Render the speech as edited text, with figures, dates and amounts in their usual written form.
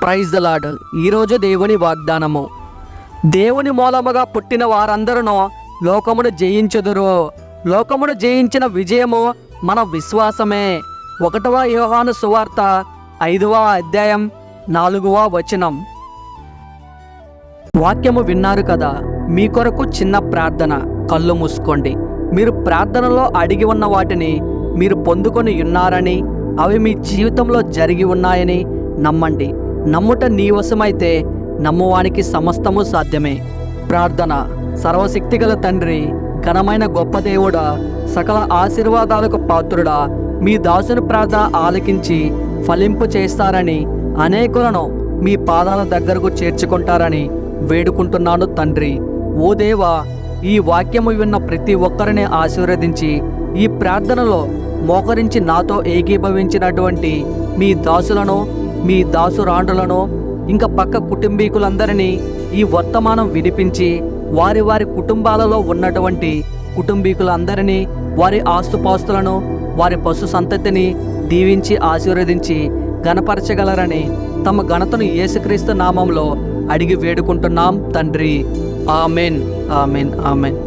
Praise the lord. ఈరోజు దేవుని వాగ్దానము. దేవుని మూలముగా పుట్టిన వారందరూ లోకమును జయించుదురు. లోకమును జయించిన విజయము మన విశ్వాసమే. 1వ యోహాను సువార్త 5వ అధ్యాయం 4వ వచనం. వాక్యము విన్నారు కదా. మీ కొరకు చిన్న ప్రార్థన. కళ్ళు మూసుకోండి. మీరు ప్రార్థనలో అడిగి ఉన్న వాటిని మీరు పొందుకొని ఉన్నారని, అవి మీ జీవితంలో జరిగి ఉన్నాయని నమ్మండి. నమ్ముట నీ వశమైతే నమ్మువానికి సమస్తము సాధ్యమే. ప్రార్థన. సర్వశక్తిగల తండ్రి, ఘనమైన గొప్ప దేవుడా, సకల ఆశీర్వాదాలకు పాత్రుడా, మీ దాసుని ప్రార్థన ఆలకించి ఫలింపు చేస్తారని, అనేకులను మీ పాదాల దగ్గరకు చేర్చుకుంటారని వేడుకుంటున్నాను తండ్రి. ఓ దేవా, ఈ వాక్యము విన్న ప్రతి ఒక్కరిని ఆశీర్వదించి, ఈ ప్రార్థనలో మోకరించి నాతో ఏకీభవించినటువంటి మీ దాసులను, మీ దాసురాండ్రులను, ఇంకా పక్క కుటుంబీకులందరినీ ఈ వర్తమానం వినిపించి, వారి వారి కుటుంబాలలో ఉన్నటువంటి కుటుంబీకులందరినీ, వారి ఆస్తుపాస్తులను, వారి పశు సంతతిని దీవించి ఆశీర్వదించి ఘనపరచగలరని తమ ఘనతను యేసుక్రీస్తు నామంలో అడిగి వేడుకుంటున్నాం తండ్రి. Amen, amen, amen.